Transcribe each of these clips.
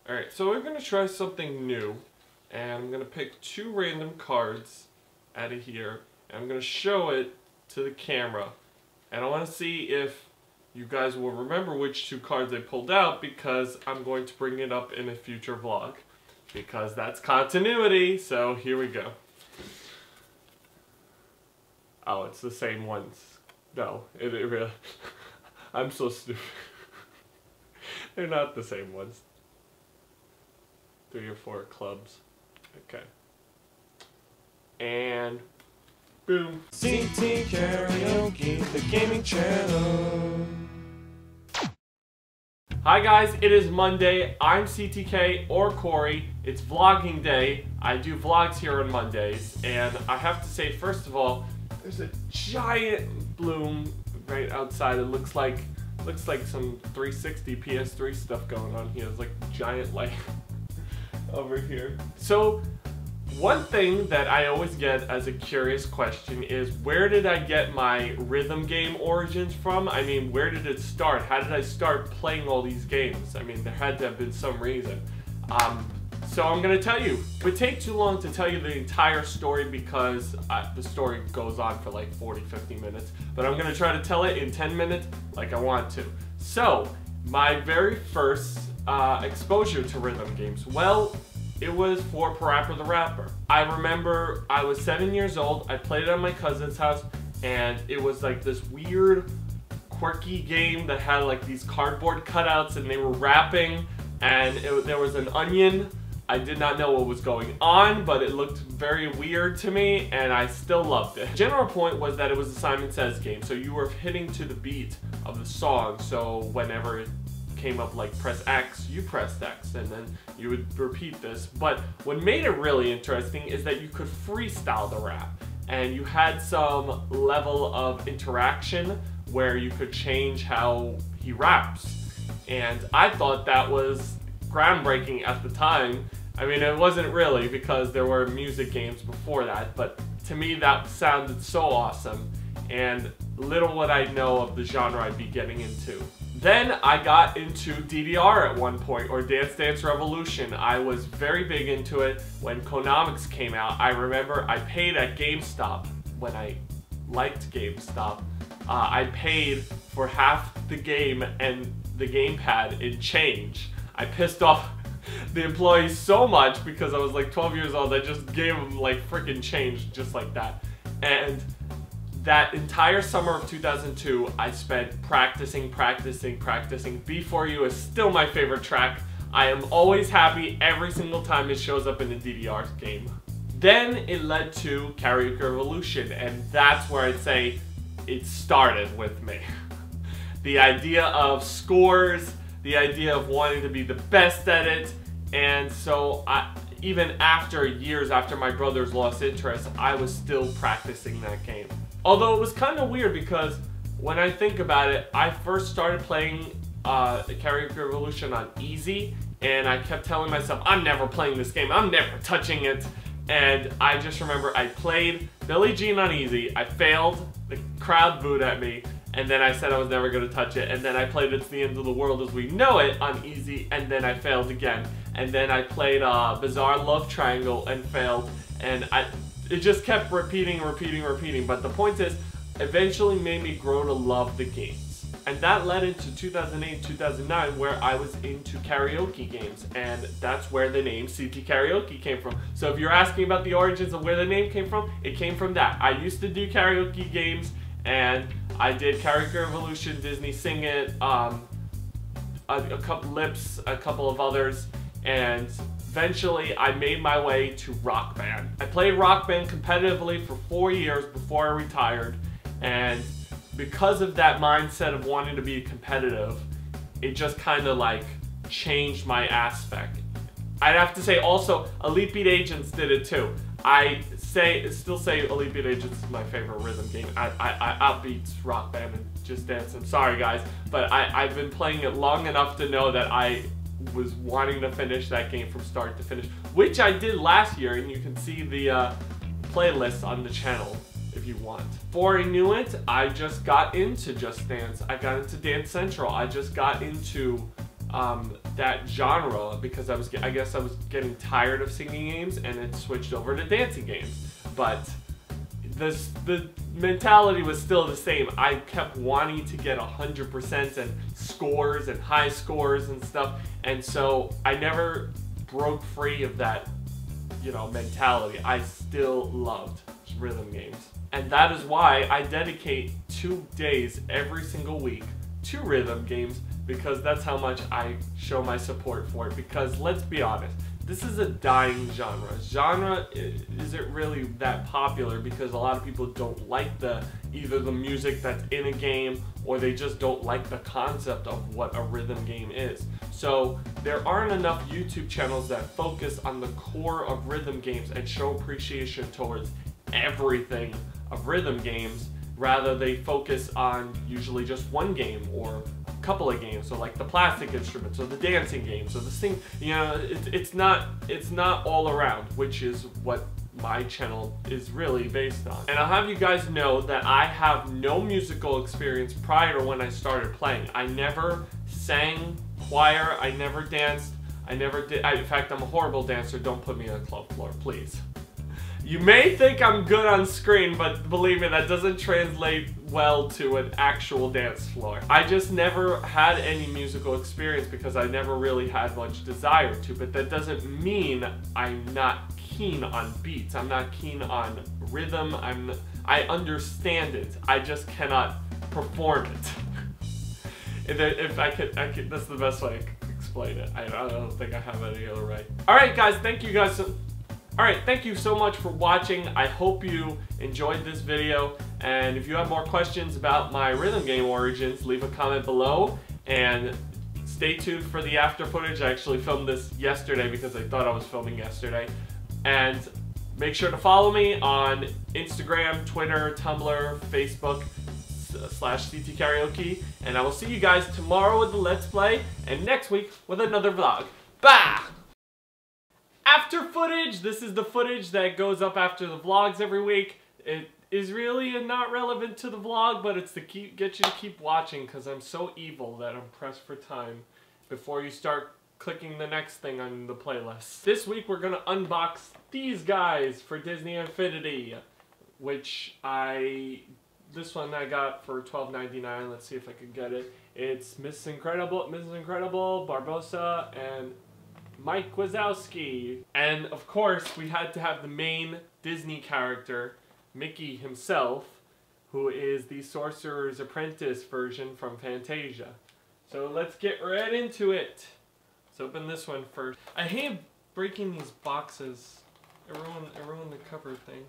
Alright, so we're going to try something new, and I'm going to pick 2 random cards out of here, and I'm going to show it to the camera. And I want to see if you guys will remember which 2 cards I pulled out, because I'm going to bring it up in a future vlog. Because that's continuity, so here we go. Oh, it's the same ones. No, it really... I'm so stupid. They're not the same ones. 3 or 4 clubs. Okay. And boom. CTKaraoke, the gaming channel. Hi guys, it is Monday. I'm CTK or Corey. It's vlogging day. I do vlogs here on Mondays, and I have to say, first of all, there's a giant bloom right outside. It looks like some 360 PS3 stuff going on here. There's like a giant light over here. So one thing that I always get as a curious question is, where did I get my rhythm game origins from? I mean, where did it start? How did I start playing all these games? I mean, there had to have been some reason. So I'm gonna tell you. It would take too long to tell you the entire story because the story goes on for like 40-50 minutes, but I'm gonna try to tell it in 10 minutes like I want to. So, my very first exposure to rhythm games, well, it was for Parappa the Rapper. I remember I was 7 years old, I played it at my cousin's house, and it was like this weird, quirky game that had like these cardboard cutouts and they were rapping, and there was an onion. I did not know what was going on, but it looked very weird to me, and I still loved it. The general point was that it was a Simon Says game, so you were hitting to the beat of the song, so whenever it came up like press X, you pressed X, and then you would repeat this. But what made it really interesting is that you could freestyle the rap, and you had some level of interaction where you could change how he raps. And I thought that was groundbreaking at the time. I mean, it wasn't really, because there were music games before that, but to me that sounded so awesome, and little would I know of the genre I'd be getting into. Then I got into DDR at one point, or Dance Dance Revolution. I was very big into it when Konamics came out. I remember I paid at GameStop, when I liked GameStop, I paid for half the game and the gamepad in change. I pissed off the employees so much because I was like 12 years old. I just gave them like freaking change just like that. And that entire summer of 2002, I spent practicing. B4U is still my favorite track. I am always happy every single time it shows up in a DDR game. Then it led to Karaoke Revolution, and that's where I'd say it started with me. The idea of scores, the idea of wanting to be the best at it, and so even after years after my brothers lost interest, I was still practicing that game. Although it was kind of weird because when I think about it, I first started playing Karaoke Revolution on easy, and I kept telling myself, I'm never playing this game, I'm never touching it. And I just remember I played Billie Jean on easy, I failed, the crowd booed at me, and then I said I was never going to touch it, and then I played It's the End of the World as We Know It on easy, and then I failed again. And then I played Bizarre Love Triangle and failed, and it just kept repeating, but the point is, eventually made me grow to love the games. And that led into 2008, 2009, where I was into karaoke games, and that's where the name CTKaraoke came from. So if you're asking about the origins of where the name came from, it came from that. I used to do karaoke games, and I did Karaoke Revolution, Disney Sing It, a couple Lips, a couple of others, and eventually I made my way to Rock Band. I played Rock Band competitively for 4 years before I retired, and because of that mindset of wanting to be competitive, it just kind of like changed my aspect. I'd have to say also, Elite Beat Agents did it too. I still say Elite Beat Agents is my favorite rhythm game. I outbeats Rock Band and Just Dance. I'm sorry guys, but I've been playing it long enough to know that I was wanting to finish that game from start to finish, which I did last year, and you can see the playlist on the channel if you want. Before I knew it, I just got into Just Dance. I got into Dance Central. I just got into that genre because I guess I was getting tired of singing games and it switched over to dancing games. But the mentality was still the same. I kept wanting to get 100% and scores and high scores and stuff, and so I never broke free of that, you know, mentality. I still loved rhythm games. And that is why I dedicate 2 days every single week to rhythm games, because that's how much I show my support for it. Because let's be honest, this is a dying genre. Genre isn't really that popular because a lot of people don't like either the music that's in a game, or they just don't like the concept of what a rhythm game is. So there aren't enough YouTube channels that focus on the core of rhythm games and show appreciation towards everything of rhythm games. Rather, they focus on usually just one game or a couple of games, so like the plastic instruments or the dancing games or the sing. You know, it's not all around, which is what my channel is really based on. And I'll have you guys know that I have no musical experience prior to when I started playing. I never sang choir, I never danced, I never did. In fact, I'm a horrible dancer. Don't put me on the club floor, please. You may think I'm good on screen, but believe me, that doesn't translate well to an actual dance floor. I just never had any musical experience because I never really had much desire to, but that doesn't mean I'm not keen on beats. I'm not keen on rhythm. I understand it. I just cannot perform it. If I could, that's the best way I could explain it. I don't think I have any other way. Alright guys, thank you guys thank you so much for watching. I hope you enjoyed this video, and if you have more questions about my rhythm game origins, leave a comment below, and stay tuned for the after footage. I actually filmed this yesterday because I thought I was filming yesterday. And make sure to follow me on Instagram, Twitter, Tumblr, Facebook, /CTKaraoke, and I will see you guys tomorrow with the Let's Play, and next week with another vlog. Bye! After footage, this is the footage that goes up after the vlogs every week. It is really not relevant to the vlog, but it's to get you to keep watching because I'm so evil that I'm pressed for time before you start clicking the next thing on the playlist. This week we're gonna unbox these guys for Disney Infinity, which this one I got for $12.99. Let's see if I can get it. It's Mrs. Incredible, Barbossa, and Mike Wazowski. And of course, we had to have the main Disney character, Mickey himself, who is the Sorcerer's Apprentice version from Fantasia. So let's get right into it. Let's open this one first. I hate breaking these boxes. I ruined the cover thing.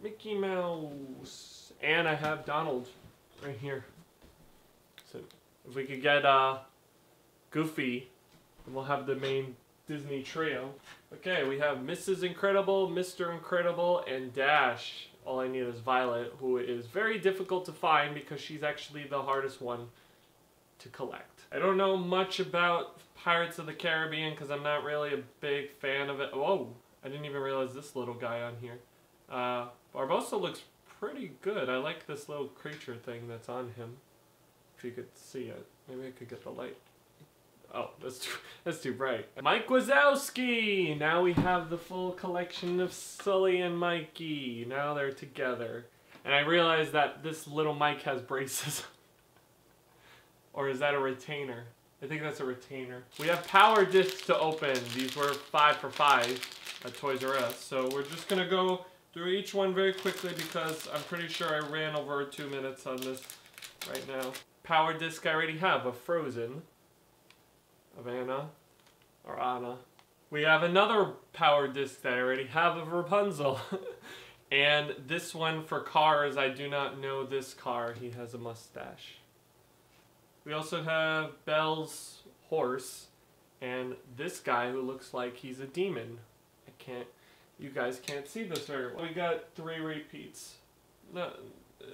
Mickey Mouse. And I have Donald right here. So if we could get Goofy, then we'll have the main Disney trio. Okay, we have Mrs. Incredible, Mr. Incredible, and Dash. All I need is Violet, who is very difficult to find because she's actually the hardest one to collect. I don't know much about Pirates of the Caribbean because I'm not really a big fan of it. Whoa, I didn't even realize this little guy on here. Barbossa looks pretty good. I like this little creature thing that's on him. If you could see it. Maybe I could get the light. Oh, that's too bright. Mike Wazowski! Now we have the full collection of Sully and Mikey. Now they're together. And I realized that this little Mike has braces. Or is that a retainer? I think that's a retainer. We have power discs to open. These were 5 for $5 at Toys R Us. So we're just gonna go through each one very quickly because I'm pretty sure I ran over 2 minutes on this right now. Power disc I already have of Frozen. Of Anna. Or Anna. We have another power disc that I already have of Rapunzel. And this one for Cars. I do not know this car. He has a mustache. We also have Belle's horse, and this guy who looks like he's a demon. You guys can't see this very well. We got 3 repeats. No,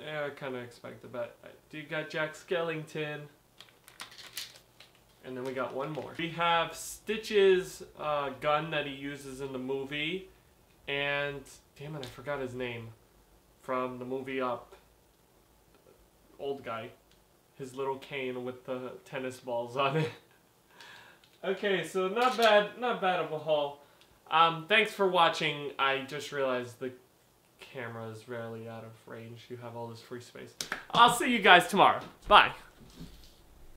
yeah, I kind of expected that. You got Jack Skellington, and then we got one more. We have Stitch's gun that he uses in the movie, and damn it, I forgot his name from the movie Up. Old guy. His little cane with the tennis balls on it. Okay, so not bad of a haul. Thanks for watching. I just realized the camera is rarely out of range. You have all this free space. I'll see you guys tomorrow. Bye.